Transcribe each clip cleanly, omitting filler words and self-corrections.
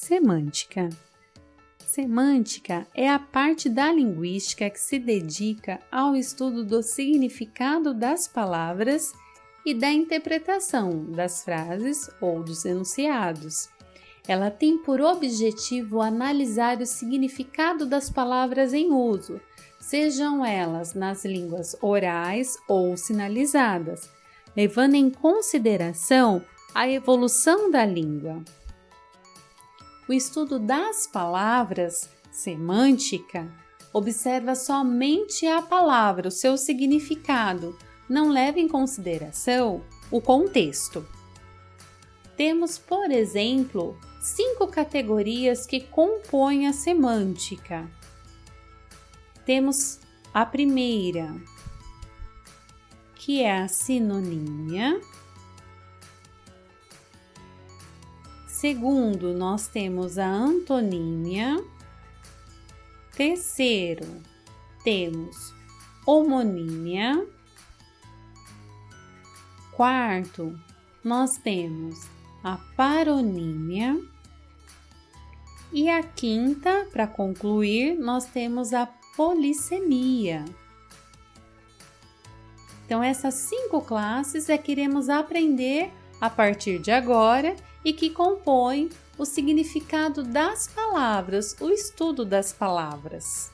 Semântica. Semântica é a parte da linguística que se dedica ao estudo do significado das palavras e da interpretação das frases ou dos enunciados. Ela tem por objetivo analisar o significado das palavras em uso, sejam elas nas línguas orais ou sinalizadas, levando em consideração a evolução da língua. O estudo das palavras, semântica, observa somente a palavra, o seu significado, não leva em consideração o contexto. Temos, por exemplo, 5 categorias que compõem a semântica. Temos a primeira, que é a sinonímia. Segundo, nós temos a antonímia. Terceiro, temos homonímia. Quarto, nós temos a paronímia. E a quinta, para concluir, nós temos a polissemia. Então, essas 5 classes é que iremos aprender a partir de agora e que compõem o significado das palavras, o estudo das palavras.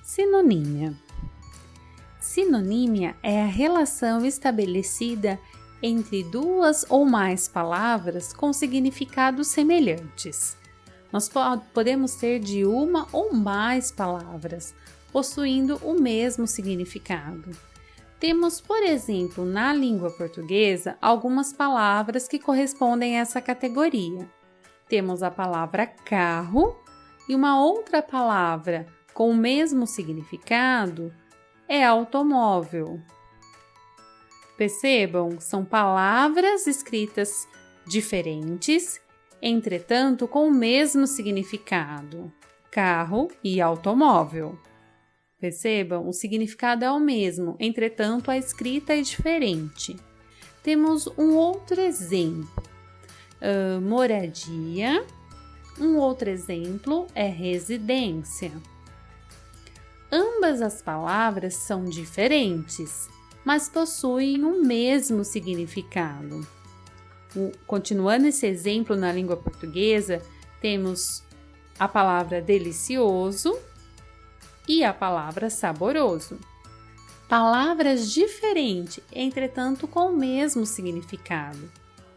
Sinonímia. Sinonímia é a relação estabelecida entre 2 ou mais palavras com significados semelhantes. Nós podemos ter de uma ou mais palavras, possuindo o mesmo significado. Temos, por exemplo, na língua portuguesa, algumas palavras que correspondem a essa categoria. Temos a palavra carro e uma outra palavra com o mesmo significado é automóvel. Percebam, são palavras escritas diferentes, entretanto com o mesmo significado, carro e automóvel. Percebam, o significado é o mesmo, entretanto a escrita é diferente. Temos um outro exemplo, moradia. Um outro exemplo é residência. Ambas as palavras são diferentes, mas possuem o mesmo significado. Continuando esse exemplo na língua portuguesa, temos a palavra delicioso e a palavra saboroso. Palavras diferentes, entretanto com o mesmo significado.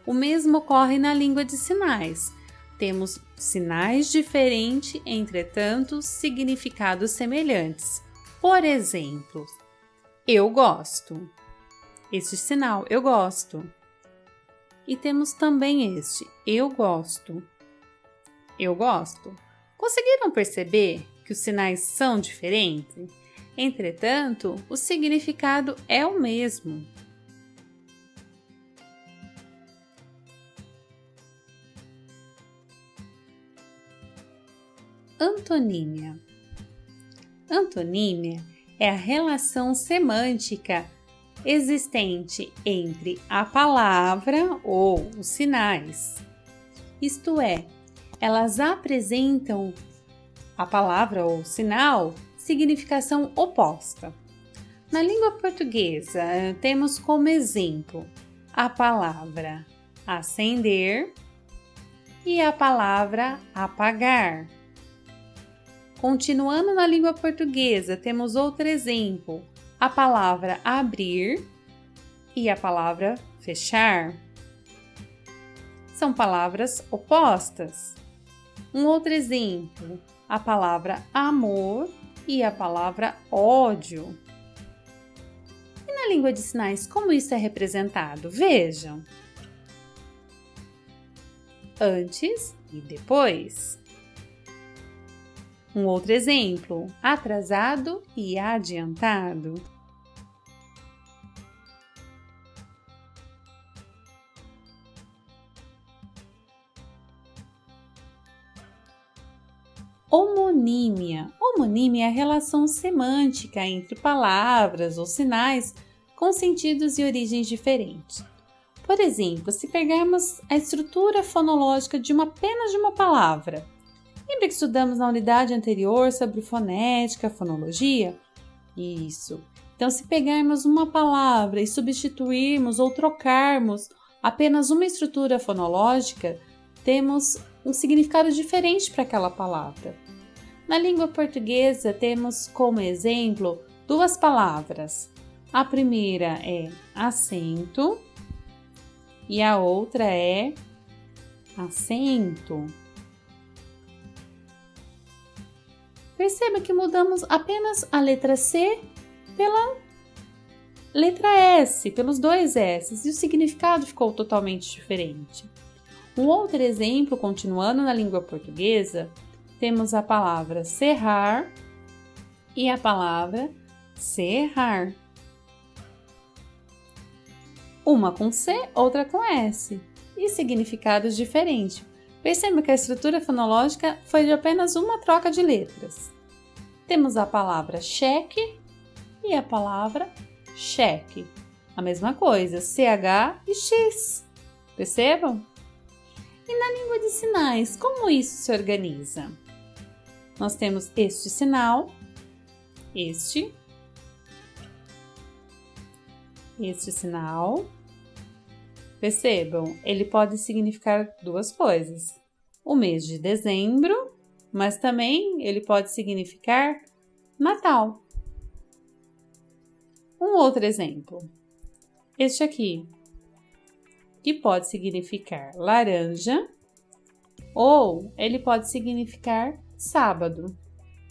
O mesmo ocorre na língua de sinais. Temos sinais diferentes, entretanto significados semelhantes. Por exemplo, eu gosto. Este sinal, eu gosto. E temos também este, eu gosto. Eu gosto. Conseguiram perceber que os sinais são diferentes? Entretanto, o significado é o mesmo. Antonímia. Antonímia é a relação semântica existente entre a palavra ou os sinais. Isto é, elas apresentam a palavra ou sinal significação oposta. Na língua portuguesa, temos como exemplo a palavra acender e a palavra apagar. Continuando na língua portuguesa, temos outro exemplo, a palavra abrir e a palavra fechar. São palavras opostas. Um outro exemplo, a palavra amor e a palavra ódio. E na língua de sinais, como isso é representado? Vejam. Antes e depois. Um outro exemplo, atrasado e adiantado. Homonímia. homonímia é a relação semântica entre palavras ou sinais com sentidos e origens diferentes. Por exemplo, se pegarmos a estrutura fonológica apenas de uma palavra, lembra que estudamos na unidade anterior sobre fonética, fonologia? Isso. Então, se pegarmos uma palavra e substituirmos ou trocarmos apenas uma estrutura fonológica, temos um significado diferente para aquela palavra. Na língua portuguesa, temos como exemplo duas palavras. A primeira é acento e a outra é acento. Perceba que mudamos apenas a letra C pela letra S, pelos dois S, e o significado ficou totalmente diferente. Um outro exemplo, continuando na língua portuguesa, temos a palavra cerrar e a palavra serrar. Uma com C, outra com S, e significados diferentes. Perceba que a estrutura fonológica foi de apenas uma troca de letras. Temos a palavra cheque e a palavra cheque. A mesma coisa, CH e X. Percebam? E na língua de sinais, como isso se organiza? Nós temos este sinal, este sinal. Percebam, ele pode significar duas coisas. O mês de dezembro, mas também ele pode significar Natal. Um outro exemplo, este aqui, que pode significar laranja, ou ele pode significar sábado.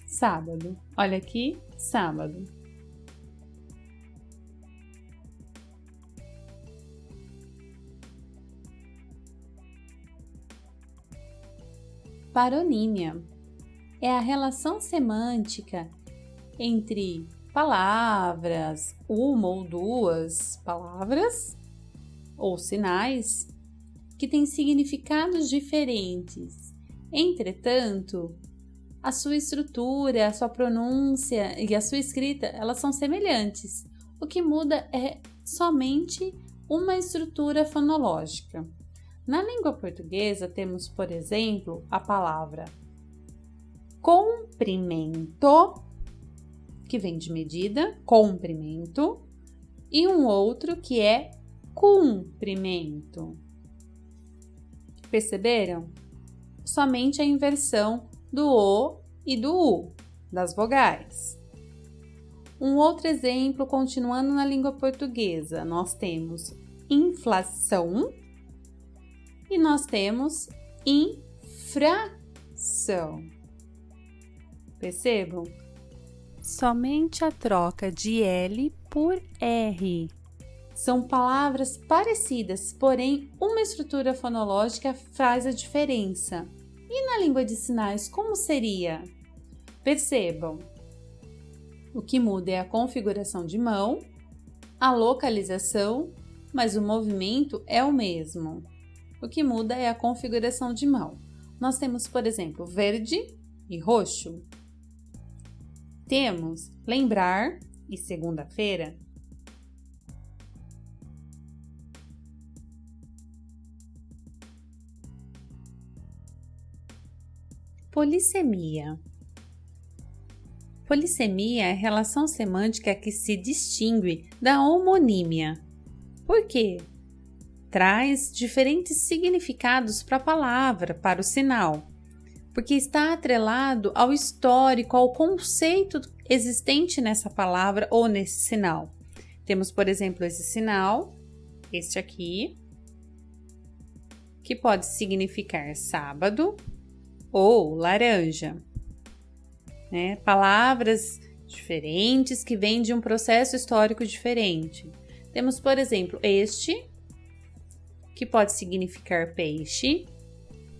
Sábado. Olha aqui, sábado. Paronímia é a relação semântica entre palavras, uma ou duas palavras ou sinais que têm significados diferentes. Entretanto, a sua estrutura, a sua pronúncia e a sua escrita, elas são semelhantes. O que muda é somente uma estrutura fonológica. Na língua portuguesa, temos, por exemplo, a palavra comprimento, que vem de medida, comprimento, e um outro que é cumprimento. Perceberam? Somente a inversão do O e do U, das vogais. Um outro exemplo, continuando na língua portuguesa, nós temos inflação e nós temos infração. Percebam? Somente a troca de L por R. São palavras parecidas, porém uma estrutura fonológica faz a diferença. E na língua de sinais, como seria? Percebam, o que muda é a configuração de mão, a localização, mas o movimento é o mesmo. O que muda é a configuração de mão. Nós temos, por exemplo, verde e roxo. Temos lembrar e segunda-feira. Polissemia. Polissemia é a relação semântica que se distingue da homonímia. Por quê? Traz diferentes significados para a palavra, para o sinal, porque está atrelado ao histórico, ao conceito existente nessa palavra ou nesse sinal. Temos, por exemplo, esse sinal, este aqui, que pode significar sábado ou laranja, né? Palavras diferentes que vêm de um processo histórico diferente. Temos, por exemplo, este, que pode significar peixe,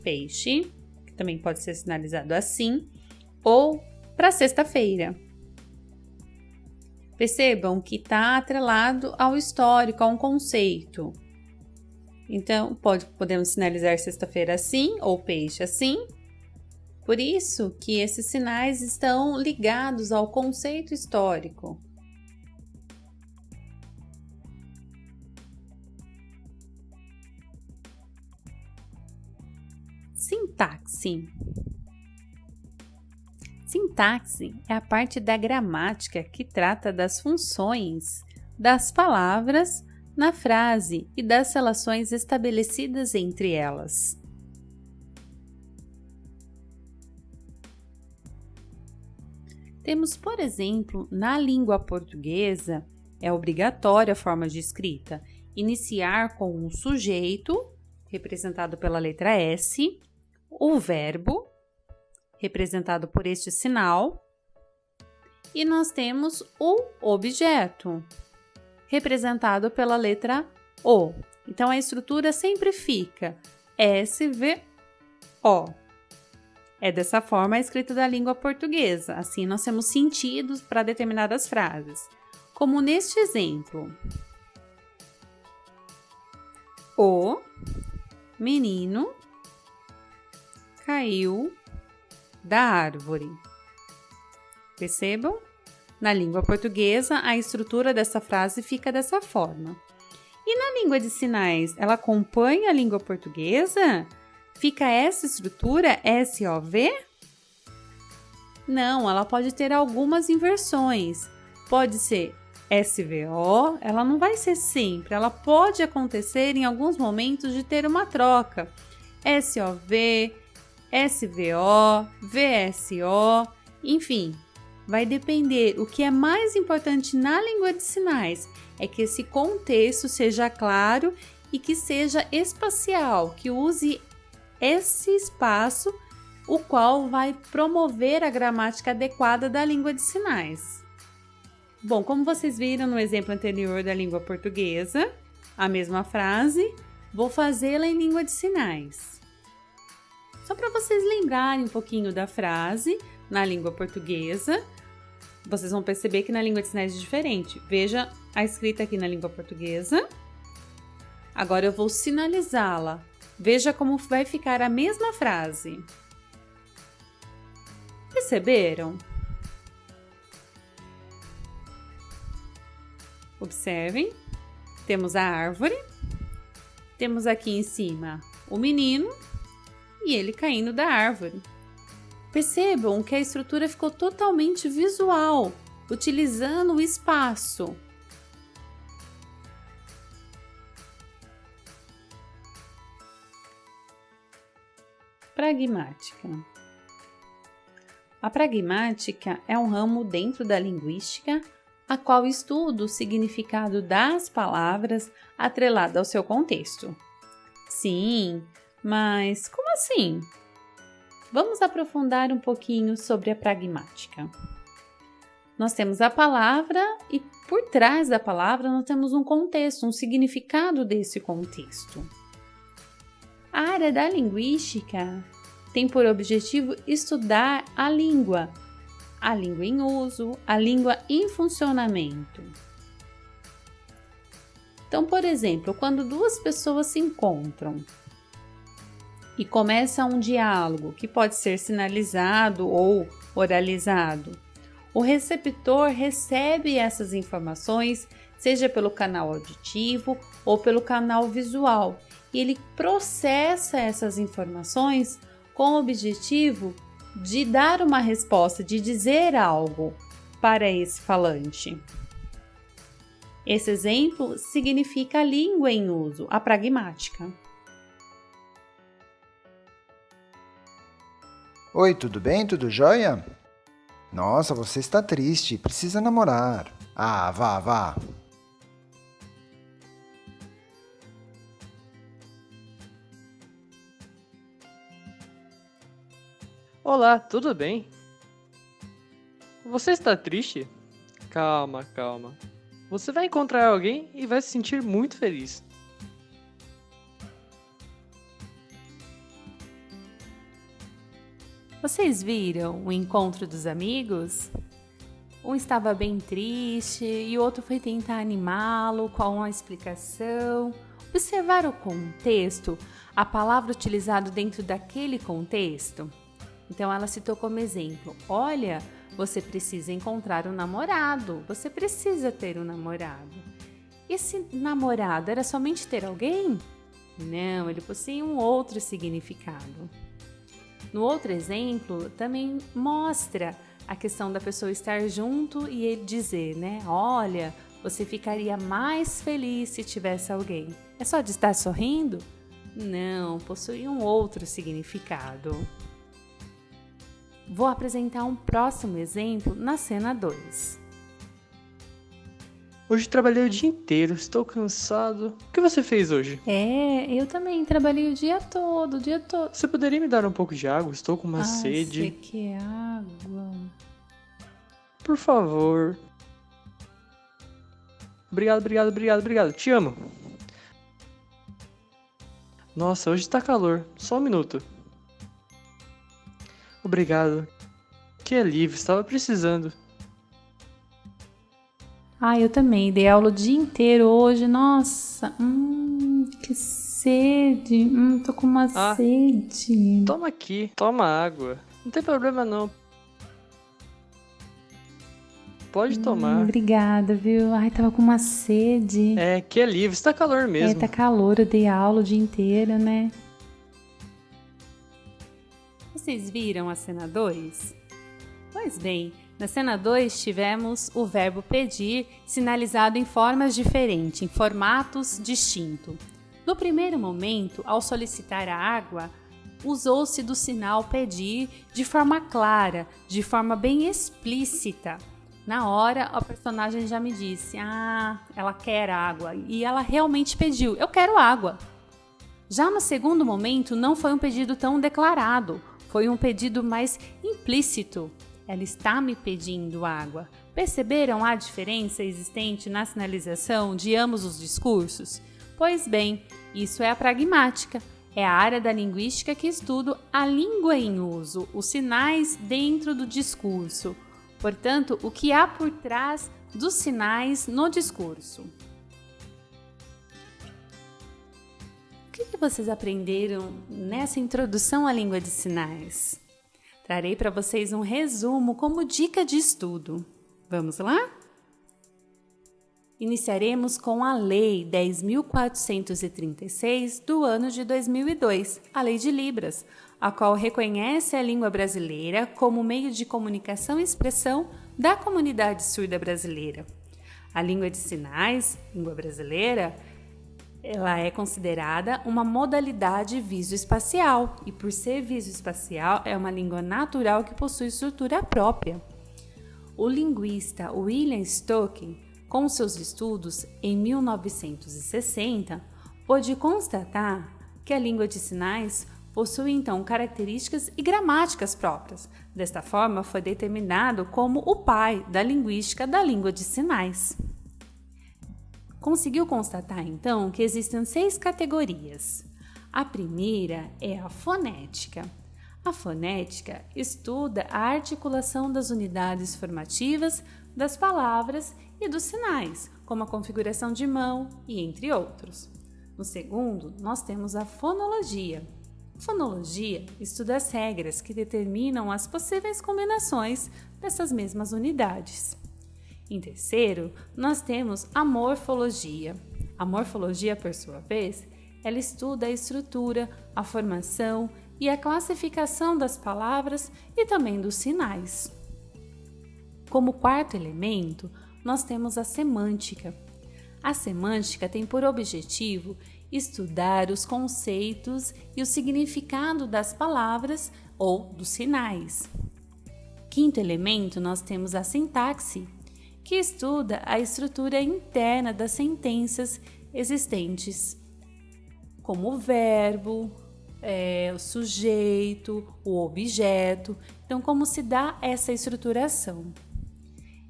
peixe, que também pode ser sinalizado assim, ou para sexta-feira. Percebam que está atrelado ao histórico, a um conceito. Então, podemos sinalizar sexta-feira assim, ou peixe assim, Por isso que esses sinais estão ligados ao conceito histórico. Sintaxe. Sintaxe é a parte da gramática que trata das funções das palavras na frase e das relações estabelecidas entre elas. Temos, por exemplo, na língua portuguesa, é obrigatória a forma de escrita, iniciar com um sujeito, representado pela letra S, o verbo, representado por este sinal, e nós temos o objeto, representado pela letra O. Então, a estrutura sempre fica SVO. É dessa forma a escrita da língua portuguesa. Assim, nós temos sentidos para determinadas frases. Como neste exemplo. O menino caiu da árvore. Percebam? Na língua portuguesa, a estrutura dessa frase fica dessa forma. E na língua de sinais, ela acompanha a língua portuguesa? Fica essa estrutura SOV? Não, ela pode ter algumas inversões. Pode ser SVO, ela não vai ser sempre, ela pode acontecer em alguns momentos de ter uma troca. SOV, SVO, VSO, enfim, vai depender. O que é mais importante na língua de sinais é que esse contexto seja claro e que seja espacial, que use esse espaço, o qual vai promover a gramática adequada da língua de sinais. Bom, como vocês viram no exemplo anterior da língua portuguesa, a mesma frase, vou fazê-la em língua de sinais. Só para vocês lembrarem um pouquinho da frase na língua portuguesa, vocês vão perceber que na língua de sinais é diferente. Veja a escrita aqui na língua portuguesa. Agora eu vou sinalizá-la. Veja como vai ficar a mesma frase. Perceberam? Observem. Temos a árvore. Temos aqui em cima o menino e ele caindo da árvore. Percebam que a estrutura ficou totalmente visual, utilizando o espaço. Pragmática. A pragmática é um ramo dentro da linguística, a qual estuda o significado das palavras atrelado ao seu contexto. Sim, mas como assim? Vamos aprofundar um pouquinho sobre a pragmática. Nós temos a palavra e por trás da palavra nós temos um contexto, um significado desse contexto. A área da linguística tem por objetivo estudar a língua em uso, a língua em funcionamento. Então, por exemplo, quando duas pessoas se encontram e começa um diálogo que pode ser sinalizado ou oralizado, o receptor recebe essas informações, seja pelo canal auditivo ou pelo canal visual, e ele processa essas informações com o objetivo de dar uma resposta, de dizer algo para esse falante. Esse exemplo significa a língua em uso, a pragmática. Oi, tudo bem? Tudo jóia? Nossa, você está triste, precisa namorar. Ah, vá. Olá, tudo bem? Você está triste? Calma. Você vai encontrar alguém e vai se sentir muito feliz. Vocês viram o encontro dos amigos? Um estava bem triste e o outro foi tentar animá-lo com uma explicação. Observar o contexto, a palavra utilizada dentro daquele contexto. Então ela citou como exemplo: olha, você precisa encontrar um namorado, você precisa ter um namorado. Esse namorado era somente ter alguém? Não, ele possui um outro significado. No outro exemplo, também mostra a questão da pessoa estar junto e ele dizer, né? Olha, você ficaria mais feliz se tivesse alguém. É só de estar sorrindo? Não, possui um outro significado. Vou apresentar um próximo exemplo na cena 2. Hoje trabalhei o dia inteiro, estou cansado. O que você fez hoje? Eu também trabalhei o dia todo, Você poderia me dar um pouco de água? Estou com uma sede. Você quer água? Por favor. Obrigado. Te amo. Nossa, hoje tá calor. Só um minuto. Obrigado. Que alívio, estava precisando. Eu também dei aula o dia inteiro hoje. Nossa, que sede. Tô com uma sede. Toma aqui, toma água. Não tem problema não. Pode tomar. Obrigada, viu? Tava com uma sede. Que alívio, está calor mesmo. Tá calor, eu dei aula o dia inteiro, né? Vocês viram a cena 2? Pois bem, na cena 2 tivemos o verbo pedir sinalizado em formas diferentes, em formatos distintos. No primeiro momento, ao solicitar a água, usou-se do sinal pedir de forma clara, de forma bem explícita. Na hora, a personagem já me disse, ela quer água, e ela realmente pediu, eu quero água. Já no segundo momento, não foi um pedido tão declarado, foi um pedido mais implícito. Ela está me pedindo água. Perceberam a diferença existente na sinalização de ambos os discursos? Pois bem, isso é a pragmática. É a área da linguística que estuda a língua em uso, os sinais dentro do discurso. Portanto, o que há por trás dos sinais no discurso. O que vocês aprenderam nessa introdução à língua de sinais? Trarei para vocês um resumo como dica de estudo. Vamos lá? Iniciaremos com a Lei 10.436 do ano de 2002, a Lei de Libras, a qual reconhece a língua brasileira como meio de comunicação e expressão da comunidade surda brasileira. A língua de sinais, língua brasileira, ela é considerada uma modalidade visoespacial e, por ser visoespacial, é uma língua natural que possui estrutura própria. O linguista William Stocken, com seus estudos em 1960, pôde constatar que a língua de sinais possui então características e gramáticas próprias. Desta forma, foi determinado como o pai da linguística da língua de sinais. Conseguiu constatar, então, que existem 6 categorias. A primeira é a fonética. A fonética estuda a articulação das unidades formativas das palavras e dos sinais, como a configuração de mão e entre outros. No segundo, nós temos a fonologia. A fonologia estuda as regras que determinam as possíveis combinações dessas mesmas unidades. Em terceiro, nós temos a morfologia. A morfologia, por sua vez, ela estuda a estrutura, a formação e a classificação das palavras e também dos sinais. Como quarto elemento, nós temos a semântica. A semântica tem por objetivo estudar os conceitos e o significado das palavras ou dos sinais. Quinto elemento, nós temos a sintaxe, que estuda a estrutura interna das sentenças existentes, como o verbo, o sujeito, o objeto. Então, como se dá essa estruturação?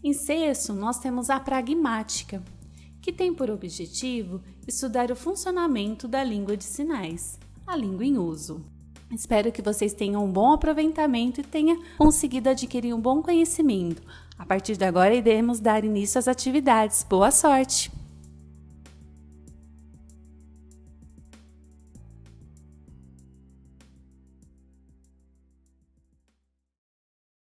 Em sexto, nós temos a pragmática, que tem por objetivo estudar o funcionamento da língua de sinais, a língua em uso. Espero que vocês tenham um bom aproveitamento e tenham conseguido adquirir um bom conhecimento. A partir de agora, iremos dar início às atividades. Boa sorte!